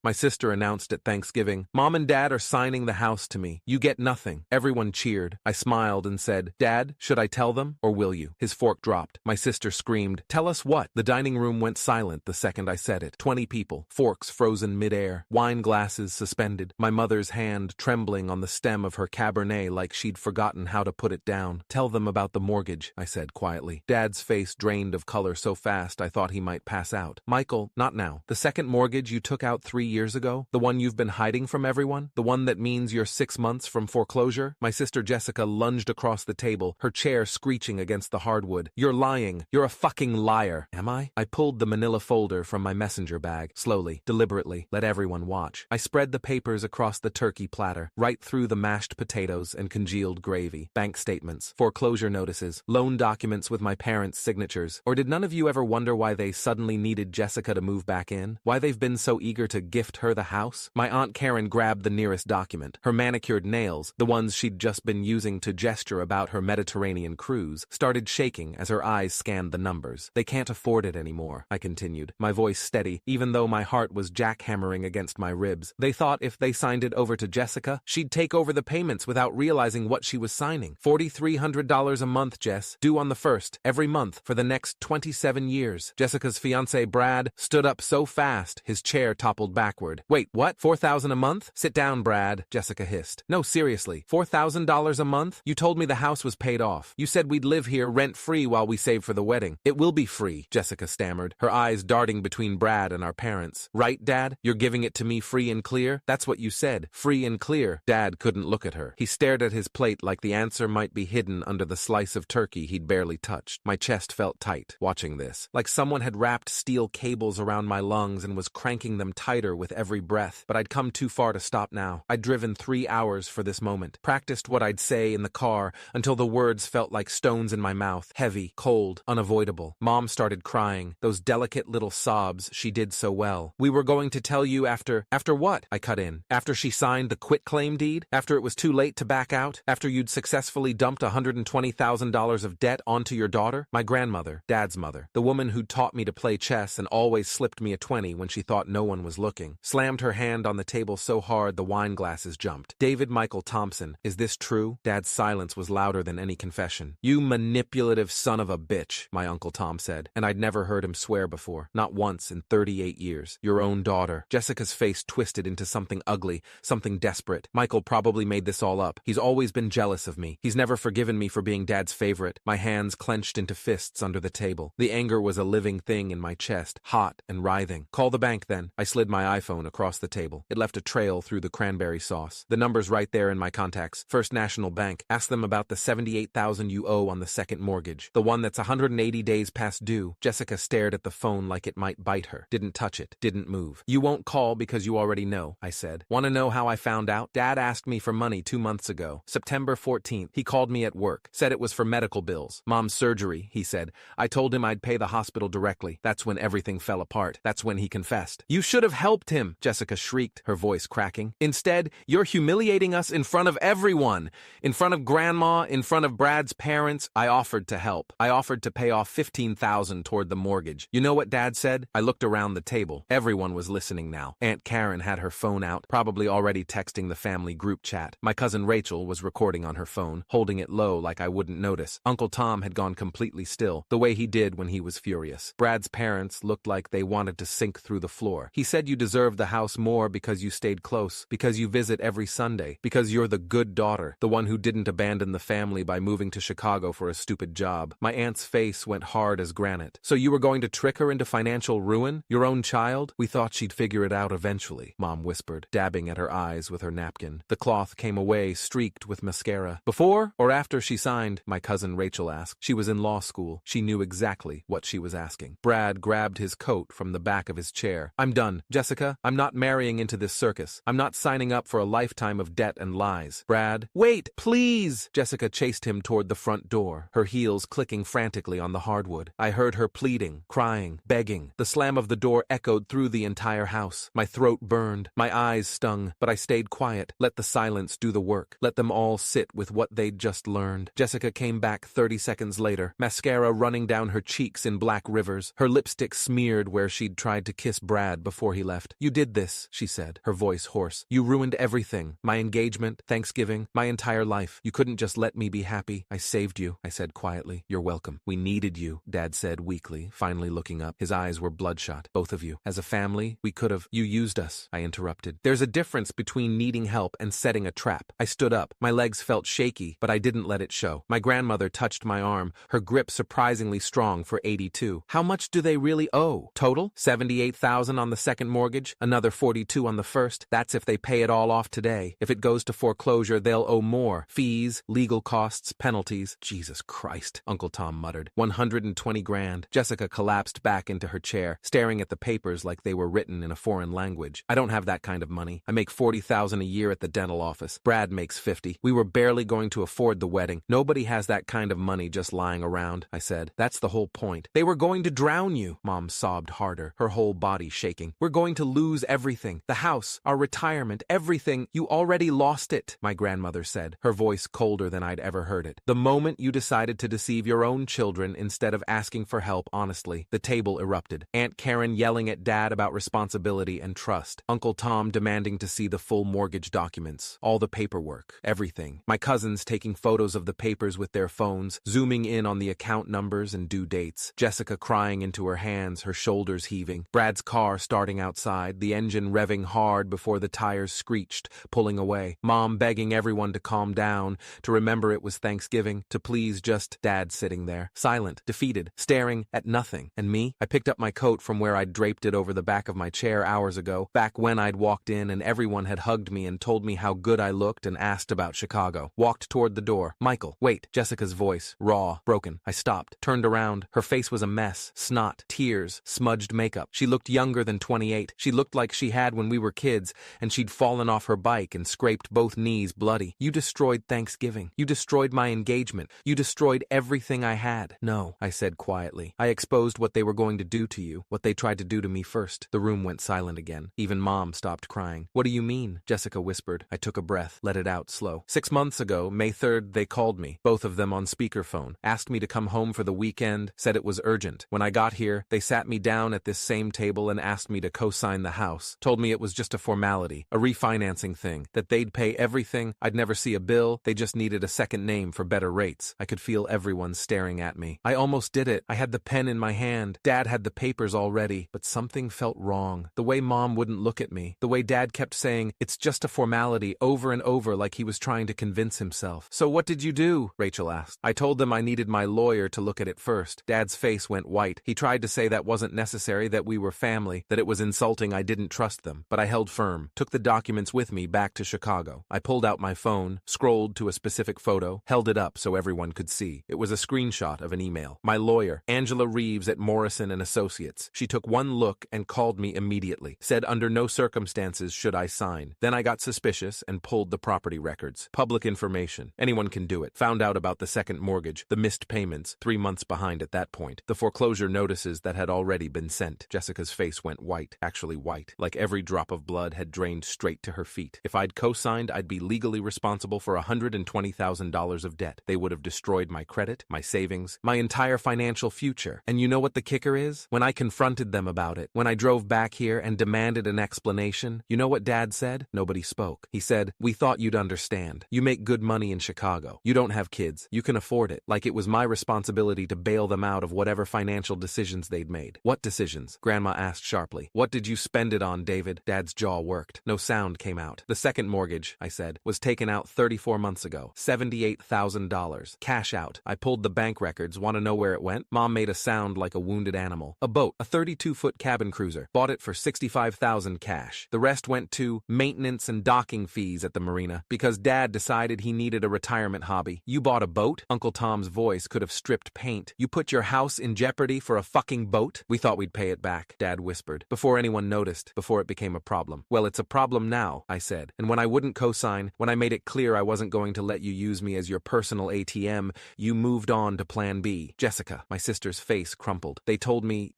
My sister announced at Thanksgiving, "Mom and Dad are signing the house to me. You get nothing." Everyone cheered. I smiled and said, "Dad, should I tell them, or will you?" His fork dropped. My sister screamed, "Tell us what?" The dining room went silent the second I said it. 20 people, forks frozen mid-air, wine glasses suspended, my mother's hand trembling on the stem of her Cabernet like she'd forgotten how to put it down. "Tell them about the mortgage," I said quietly. Dad's face drained of color so fast I thought he might pass out. "Michael, not now. The second mortgage you took out 3 years ago? The one you've been hiding from everyone? The one that means you're 6 months from foreclosure?" My sister Jessica lunged across the table, her chair screeching against the hardwood. "You're lying. You're a fucking liar." "Am I?" I pulled the manila folder from my messenger bag, slowly, deliberately, let everyone watch. I spread the papers across the turkey platter, right through the mashed potatoes and congealed gravy. Bank statements, foreclosure notices, loan documents with my parents' signatures. Or did none of you ever wonder why they suddenly needed Jessica to move back in? Why they've been so eager to gift her the house? My Aunt Karen grabbed the nearest document. Her manicured nails, the ones she'd just been using to gesture about her Mediterranean cruise, started shaking as her eyes scanned the numbers. "They can't afford it anymore," I continued, my voice steady, even though my heart was jackhammering against my ribs. "They thought if they signed it over to Jessica, she'd take over the payments without realizing what she was signing. $4,300 a month, Jess, due on the 1st, every month, for the next 27 years. Jessica's fiancé, Brad, stood up so fast, his chair toppled backward. "Wait, what? $4,000 a month? Sit down, Brad," Jessica hissed. "No, seriously, $4,000 a month? You told me the house was paid off. You said we'd live here rent-free while we save for the wedding." "It will be free," Jessica stammered, her eyes darting between Brad and our parents. "Right, Dad? You're giving it to me free and clear? That's what you said, free and clear." Dad couldn't look at her. He stared at his plate like the answer might be hidden under the slice of turkey he'd barely touched. My chest felt tight, watching this, like someone had wrapped steel cables around my lungs and was cranking them tighter with every breath. But I'd come too far to stop now. I'd driven 3 hours for this moment, practiced what I'd say in the car until the words felt like stones in my mouth, heavy, cold, unavoidable. Mom started crying, those delicate little sobs she did so well. "We were going to tell you after what?" I cut in. "After she signed the quitclaim deed? After it was too late to back out? After you'd successfully dumped $120,000 of debt onto your daughter?" My grandmother, Dad's mother, the woman who'd taught me to play chess and always slipped me a 20 when she thought no one was looking, slammed her hand on the table so hard the wine glasses jumped. "David Michael Thompson, is this true?" Dad's silence was louder than any confession. "You manipulative son of a bitch," my Uncle Tom said, and I'd never heard him swear before, not once in 38 years. "Your own daughter." Jessica's face twisted into something ugly, something desperate. "Michael probably made this all up. He's always been jealous of me. He's never forgiven me for being Dad's favorite." My hands clenched into fists under the table. The anger was a living thing in my chest, hot and writhing. "Call the bank then." I slid my iPhone across the table. It left a trail through the cranberry sauce. "The number's right there in my contacts. First National Bank. Ask them about the $78,000 you owe on the second mortgage. The one that's 180 days past due." Jessica stared at the phone like it might bite her. Didn't touch it. Didn't move. "You won't call because you already know," I said. "Want to know how I found out? Dad asked me for money 2 months ago. September 14th. He called me at work. Said it was for medical bills. Mom's surgery, he said. I told him I'd pay the hospital directly. That's when everything fell apart. That's when he confessed." "You should have helped him," Jessica shrieked, her voice cracking. "Instead, you're humiliating us in front of everyone. In front of Grandma, in front of Brad's parents." I offered to help. I offered to pay off $15,000 toward the mortgage. You know what Dad said? I looked around the table. Everyone was listening now. Aunt Karen had her phone out, probably already texting the family group chat. My cousin Rachel was recording on her phone, holding it low like I wouldn't notice. Uncle Tom had gone completely still, the way he did when he was furious. Brad's parents looked like they wanted to sink through the floor. "He said you deserved the house more because you stayed close, because you visit every Sunday, because you're the good daughter, the one who didn't abandon the family by moving to Chicago for a stupid job." My aunt's face went hard as granite. "So you were going to trick her into financial ruin? Your own child?" "We thought she'd figure it out eventually," Mom whispered, dabbing at her eyes with her napkin. The cloth came away streaked with mascara. "Before or after she signed?" my cousin Rachel asked. She was in law school. She knew exactly what she was asking. Brad grabbed his coat from the back of his chair. "I'm done. Jessica, I'm not marrying into this circus. I'm not signing up for a lifetime of debt and lies." "Brad, wait, please!" Jessica chased him toward the front door, her heels clicking frantically on the hardwood. I heard her pleading, crying, begging. The slam of the door echoed through the entire house. My throat burned. My eyes stung, but I stayed quiet. Let the silence do the work. Let them all sit with what they'd just learned. Jessica came back 30 seconds later, mascara running down her cheeks in black rivers, her lipstick smeared where she'd tried to kiss Brad before he left. laughed. You did this, she said, her voice hoarse. You ruined everything. My engagement, Thanksgiving, my entire life. You couldn't just let me be happy. I saved you, I said quietly. You're welcome. We needed you, Dad said weakly, finally looking up. His eyes were bloodshot. Both of you. As a family, we could have. You used us, I interrupted. There's a difference between needing help and setting a trap. I stood up. My legs felt shaky, but I didn't let it show. My grandmother touched my arm, her grip surprisingly strong for 82. How much do they really owe? Total? $78,000 on the second mortgage, another $42,000 on the first. That's if they pay it all off today. If it goes to foreclosure, they'll owe more. Fees, legal costs, penalties. Jesus Christ, Uncle Tom muttered. 120 grand. Jessica collapsed back into her chair, staring at the papers like they were written in a foreign language. I don't have that kind of money. I make $40,000 a year at the dental office. Brad makes 50. We were barely going to afford the wedding. Nobody has that kind of money just lying around, I said. That's the whole point. They were going to drown you. Mom sobbed harder, her whole body shaking. We're going to lose everything. The house, our retirement, everything. You already lost it, my grandmother said, her voice colder than I'd ever heard it. The moment you decided to deceive your own children instead of asking for help honestly, the table erupted. Aunt Karen yelling at Dad about responsibility and trust. Uncle Tom demanding to see the full mortgage documents, all the paperwork, everything. My cousins taking photos of the papers with their phones, zooming in on the account numbers and due dates. Jessica crying into her hands, her shoulders heaving. Brad's car starting outside, the engine revving hard before the tires screeched, pulling away. Mom begging everyone to calm down, to remember it was Thanksgiving, to please just. Dad sitting there, silent, defeated, staring at nothing. And me? I picked up my coat from where I'd draped it over the back of my chair hours ago, back when I'd walked in and everyone had hugged me and told me how good I looked and asked about Chicago. Walked toward the door. Michael, wait. Jessica's voice, raw, broken. I stopped, turned around. Her face was a mess. Snot, tears, smudged makeup. She looked younger than 28. She looked like she had when we were kids, and she'd fallen off her bike and scraped both knees bloody. You destroyed Thanksgiving. You destroyed my engagement. You destroyed everything I had. No, I said quietly. I exposed what they were going to do to you, what they tried to do to me first. The room went silent again. Even Mom stopped crying. What do you mean? Jessica whispered. I took a breath, let it out slow. 6 months ago, May 3rd, they called me, both of them on speakerphone, asked me to come home for the weekend, said it was urgent. When I got here, they sat me down at this same table and asked me to co-sign the house, told me it was just a formality, a refinancing thing, that they'd pay everything, I'd never see a bill, they just needed a second name for better rates. I could feel everyone staring at me. I almost did it. I had the pen in my hand. Dad had the papers already, but something felt wrong. The way Mom wouldn't look at me, the way Dad kept saying, it's just a formality, over and over like he was trying to convince himself. So what did you do? Rachel asked. I told them I needed my lawyer to look at it first. Dad's face went white. He tried to say that wasn't necessary, that we were family, that it was insulting I didn't trust them. But I held firm, took the documents with me back to Chicago. I pulled out my phone, scrolled to a specific photo, held it up so everyone could see. It was a screenshot of an email. My lawyer, Angela Reeves at Morrison & Associates. She took one look and called me immediately. Said under no circumstances should I sign. Then I got suspicious and pulled the property records. Public information. Anyone can do it. Found out about the second mortgage, the missed payments, 3 months behind at that point. The foreclosure notices that had already been sent. Jessica's face went white, actually white, like every drop of blood had drained straight to her feet. If I'd co-signed, I'd be legally responsible for $120,000 of debt. They would have destroyed my credit, my savings, my entire financial future. And you know what the kicker is? When I confronted them about it, when I drove back here and demanded an explanation, you know what Dad said? Nobody spoke. He said, we thought you'd understand. You make good money in Chicago. You don't have kids. You can afford it. Like it was my responsibility to bail them out of whatever financial decisions they'd made. What decisions? Grandma asked sharply. What did you spend it on, David? Dad's jaw worked. No sound came out. The second mortgage, I said, was taken out 34 months ago. $78,000. Cash out. I pulled the bank records. Want to know where it went? Mom made a sound like a wounded animal. A boat, a 32-foot cabin cruiser. Bought it for $65,000 cash. The rest went to maintenance and docking fees at the marina because Dad decided he needed a retirement hobby. You bought a boat? Uncle Tom's voice could have stripped paint. You put your house in jeopardy for a fucking boat? We thought we'd pay it back, Dad whispered, before anyone noticed, before it became a problem. Well, it's a problem now, I said. And when I wouldn't co-sign, when I made it clear I wasn't going to let you use me as your personal ATM, you moved on to plan B. Jessica, my sister's face crumpled. They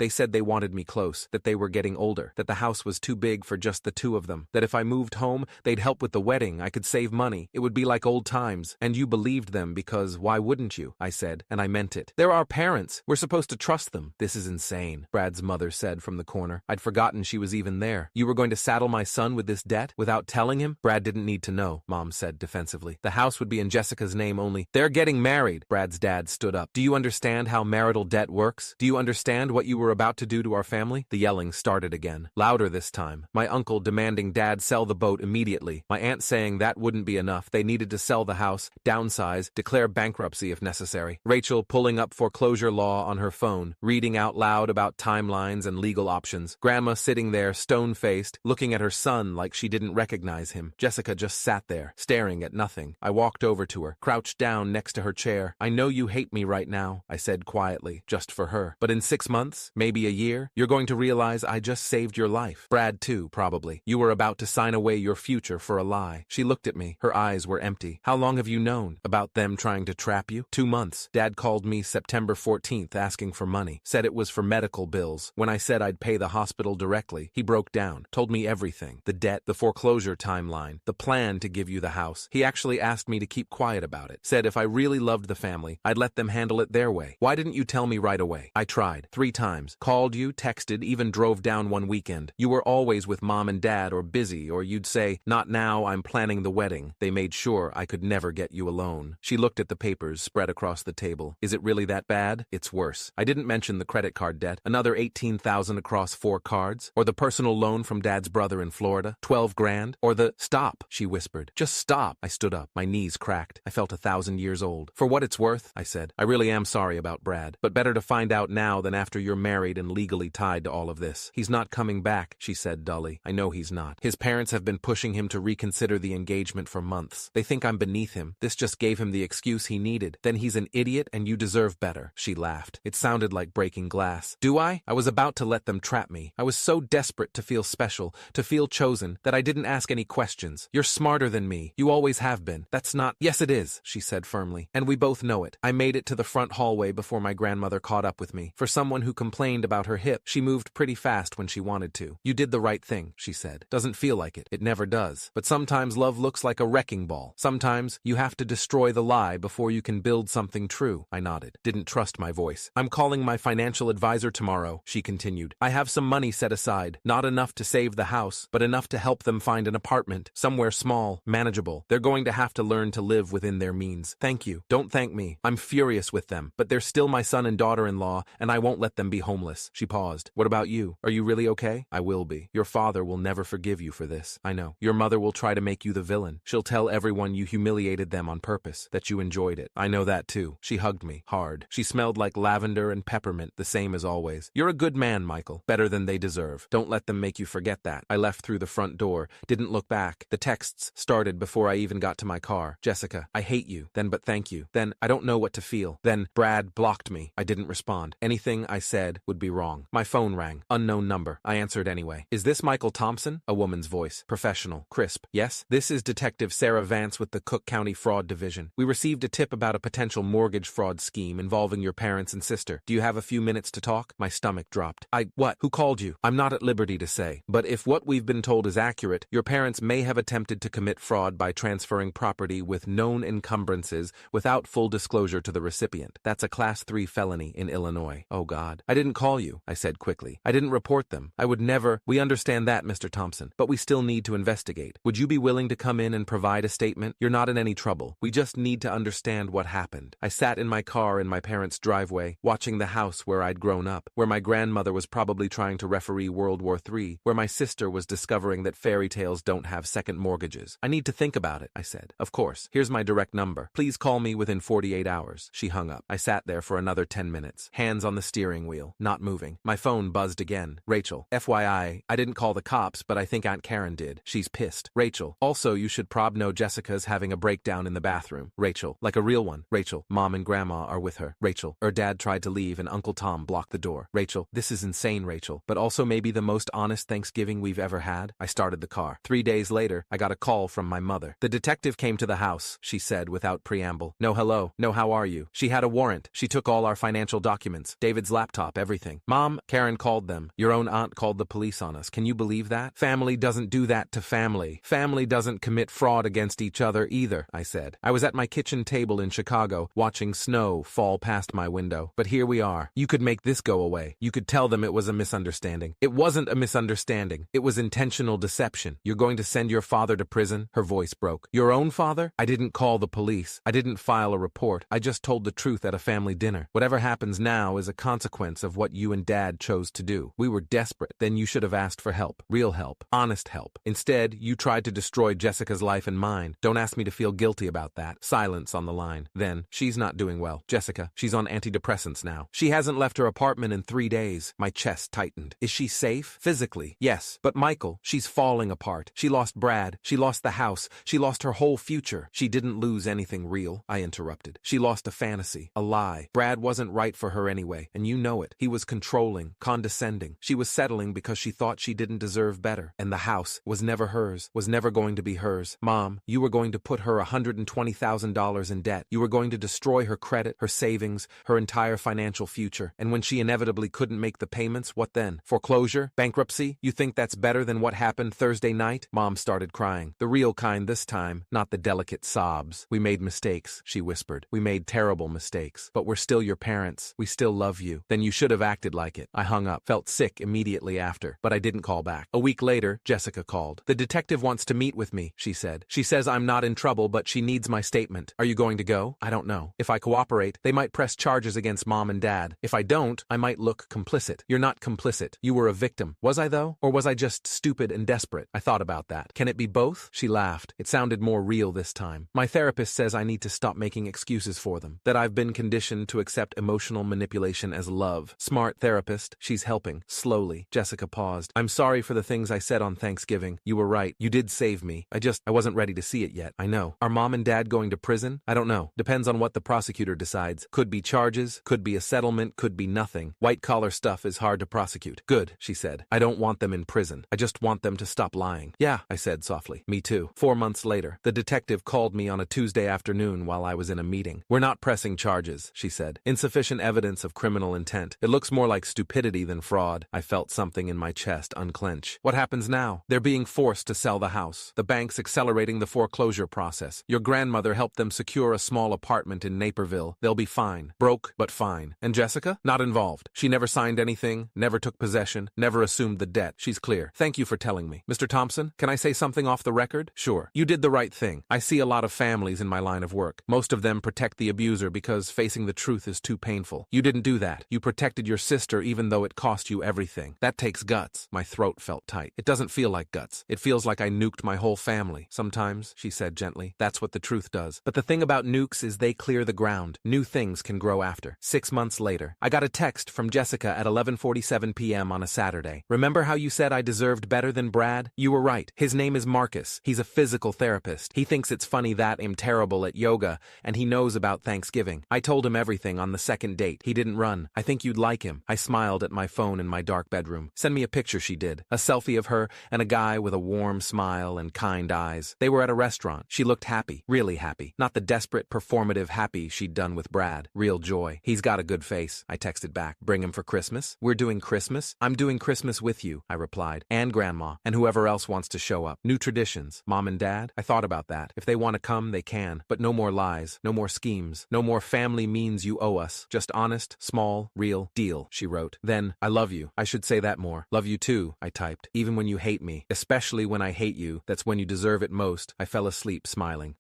said they wanted me close, that they were getting older, that the house was too big for just the two of them, that if I moved home, they'd help with the wedding, I could save money, it would be like old times. And you believed them because why wouldn't you? I said, and I meant it. They're our parents. We're supposed to trust them. This is insane, Brad's mother said from the corner. I'd forgotten she was was even there. You were going to saddle my son with this debt without telling him? Brad didn't need to know, Mom said defensively. The house would be in Jessica's name only. They're getting married. Brad's dad stood up. Do you understand how marital debt works? Do you understand what you were about to do to our family? The yelling started again, louder this time. My uncle demanding Dad sell the boat immediately. My aunt saying that wouldn't be enough. They needed to sell the house, downsize, declare bankruptcy if necessary. Rachel pulling up foreclosure law on her phone, reading out loud about timelines and legal options. Grandma sitting there, stone-faced, looking at her son like she didn't recognize him. Jessica just sat there, staring at nothing. I walked over to her, crouched down next to her chair. I know you hate me right now, I said quietly, just for her. But in 6 months, maybe a year, you're going to realize I just saved your life. Brad too, probably. You were about to sign away your future for a lie. She looked at me. Her eyes were empty. How long have you known about them trying to trap you? 2 months. Dad called me September 14th asking for money. Said it was for medical bills. When I said I'd pay the hospital directly, he broke down. Told me everything. The debt, the foreclosure timeline, the plan to give you the house. He actually asked me to keep quiet about it. Said if I really loved the family, I'd let them handle it their way. Why didn't you tell me right away? I tried. 3 times. Called you, texted, even drove down one weekend. You were always with Mom and Dad or busy, or you'd say, not now, I'm planning the wedding. They made sure I could never get you alone. She looked at the papers spread across the table. Is it really that bad? It's worse. I didn't mention the credit card debt, another $18,000 across 4 cards, or the personal loan from Dad's brother in Florida, 12 grand, or the— Stop, she whispered. Just stop. I stood up. My knees cracked. I felt 1,000 years old. For what it's worth, I said, I really am sorry about Brad, but better to find out now than after you're married and legally tied to all of this. He's not coming back, she said dully. I know he's not. His parents have been pushing him to reconsider the engagement for months. They think I'm beneath him. This just gave him the excuse he needed. Then he's an idiot and you deserve better. She laughed. It sounded like breaking glass. Do I? I was about to let them trap me. I was so desperate to feel special, to feel chosen, that I didn't ask any questions. You're smarter than me. You always have been. That's not— Yes, it is, she said firmly. And we both know it. I made it to the front hallway before my grandmother caught up with me. For someone who complained about her hip, she moved pretty fast when she wanted to. You did the right thing, she said. Doesn't feel like it. It never does. But sometimes love looks like a wrecking ball. Sometimes you have to destroy the lie before you can build something true. I nodded. Didn't trust my voice. I'm calling my financial advisor tomorrow, she continued. I have some money set aside. Not enough to save the house, but enough to help them find an apartment. Somewhere small, manageable. They're going to have to learn to live within their means. Thank you. Don't thank me. I'm furious with them, but they're still my son and daughter-in-law, and I won't let them be homeless. She paused. What about you? Are you really okay? I will be. Your father will never forgive you for this. I know. Your mother will try to make you the villain. She'll tell everyone you humiliated them on purpose, that you enjoyed it. I know that too. She hugged me, hard. She smelled like lavender and peppermint, the same as always. You're a good man, Michael. Better than they deserve. Don't let them make you forget that. I left through the front door, didn't look back. The texts started before I even got to my car. Jessica, I hate you. Then but thank you. Then I don't know what to feel. Then Brad blocked me. I didn't respond. Anything I said would be wrong. My phone rang. Unknown number. I answered anyway. Is this Michael Thompson? A woman's voice. Professional. Crisp. Yes? This is Detective Sarah Vance with the Cook County Fraud Division. We received a tip about a potential mortgage fraud scheme involving your parents and sister. Do you have a few minutes to talk? My stomach dropped. What? Who called you? I'm not at liberty to say. But if what we've been told is accurate, your parents may have attempted to commit fraud by transferring property with known encumbrances without full disclosure to the recipient. That's a Class 3 felony in Illinois. Oh God. I didn't call you, I said quickly. I didn't report them. I would never— We understand that, Mr. Thompson, but we still need to investigate. Would you be willing to come in and provide a statement? You're not in any trouble. We just need to understand what happened. I sat in my car in my parents' driveway, watching the house where I'd grown up, where my grandmother was probably trying to referee World War III, where my sister was discovering that fairy tales don't have second mortgages. I need to think about it, I said. Of course. Here's my direct number. Please call me within 48 hours. She hung up. I sat there for another 10 minutes, hands on the steering wheel, not moving. My phone buzzed again. Rachel. FYI, I didn't call the cops, but I think Aunt Karen did. She's pissed. Rachel. Also, you should prob know Jessica's having a breakdown in the bathroom. Rachel. Like a real one. Rachel. Mom and Grandma are with her. Rachel. Her dad tried to leave and Uncle Tom blocked the door. Rachel. This is insane, Rachel, but also maybe the most honest Thanksgiving we've ever had. I started the car. 3 days later, I got a call from my mother. The detective came to the house, she said without preamble. No hello. No how are you. She had a warrant. She took all our financial documents, David's laptop, everything. Mom, Karen called them. Your own aunt called the police on us. Can you believe that? Family doesn't do that to family. Family doesn't commit fraud against each other either, I said. I was at my kitchen table in Chicago, watching snow fall past my window. But here we are. You could make this go away. You could tell them it was a misunderstanding. It wasn't wasn't a misunderstanding. It was intentional deception. You're going to send your father to prison? Her voice broke. Your own father? I didn't call the police. I didn't file a report. I just told the truth at a family dinner. Whatever happens now is a consequence of what you and Dad chose to do. We were desperate. Then you should have asked for help. Real help. Honest help. Instead, you tried to destroy Jessica's life and mine. Don't ask me to feel guilty about that. Silence on the line. Then, she's not doing well. Jessica, she's on antidepressants now. She hasn't left her apartment in 3 days. My chest tightened. Is she safe? Physically, yes. But Michael, she's falling apart. She lost Brad. She lost the house. She lost her whole future. She didn't lose anything real, I interrupted. She lost a fantasy, a lie. Brad wasn't right for her anyway, and you know it. He was controlling, condescending. She was settling because she thought she didn't deserve better. And the house was never hers, was never going to be hers. Mom, you were going to put her $120,000 in debt. You were going to destroy her credit, her savings, her entire financial future. And when she inevitably couldn't make the payments, what then? Foreclosure? Bankruptcy? You think that's better than what happened Thursday night? Mom started crying. The real kind this time, not the delicate sobs. We made mistakes, she whispered. We made terrible mistakes. But we're still your parents. We still love you. Then you should have acted like it. I hung up, felt sick immediately after, but I didn't call back. A week later, Jessica called. The detective wants to meet with me, she said. She says I'm not in trouble, but she needs my statement. Are you going to go? I don't know. If I cooperate, they might press charges against Mom and Dad. If I don't, I might look complicit. You're not complicit. You were a victim. Was I though? Or was I just stupid and desperate? I thought about that. Can it be both? She laughed. It sounded more real this time. My therapist says I need to stop making excuses for them. That I've been conditioned to accept emotional manipulation as love. Smart therapist. She's helping. Slowly. Jessica paused. I'm sorry for the things I said on Thanksgiving. You were right. You did save me. I wasn't ready to see it yet. I know. Are Mom and Dad going to prison? I don't know. Depends on what the prosecutor decides. Could be charges, could be a settlement, could be nothing. White-collar stuff is hard to prosecute. Good, she said. I don't want them in prison. I just want them to stop lying. Yeah, I said softly. Me too. 4 months later, the detective called me on a Tuesday afternoon while I was in a meeting. We're not pressing charges, she said. Insufficient evidence of criminal intent. It looks more like stupidity than fraud. I felt something in my chest unclench. What happens now? They're being forced to sell the house. The bank's accelerating the foreclosure process. Your grandmother helped them secure a small apartment in Naperville. They'll be fine. Broke, but fine. And Jessica? Not involved. She never signed anything, never took possession, never assumed the debt. She's clear. Thank you for telling me. Mr. Thompson, can I say something off the record? Sure. You did the right thing. I see a lot of families in my line of work. Most of them protect the abuser because facing the truth is too painful. You didn't do that. You protected your sister even though it cost you everything. That takes guts. My throat felt tight. It doesn't feel like guts. It feels like I nuked my whole family. Sometimes, she said gently, that's what the truth does. But the thing about nukes is they clear the ground. New things can grow after. 6 months later, I got a text from Jessica at 11:47 p.m. on a Saturday. Remember how you said I deserved better than Brad? You were right. His name is Marcus. He's a physical therapist. He thinks it's funny that I'm terrible at yoga, and he knows about Thanksgiving. I told him everything on the second date. He didn't run. I think you'd like him. I smiled at my phone in my dark bedroom. Send me a picture, she did. A selfie of her and a guy with a warm smile and kind eyes. They were at a restaurant. She looked happy. Really happy. Not the desperate, performative happy she'd done with Brad. Real joy. He's got a good face. I texted back. Bring him for Christmas? We're doing Christmas? I'm doing Christmas with you, I replied. And Grandma. And whoever else wants to show up. New traditions. Mom and Dad? I thought about that. If they want to come, they can. But no more lies. No more schemes. No more family means you owe us. Just honest, small, real deal, she wrote. Then, I love you. I should say that more. Love you too, I typed. Even when you hate me. Especially when I hate you. That's when you deserve it most. I fell asleep smiling.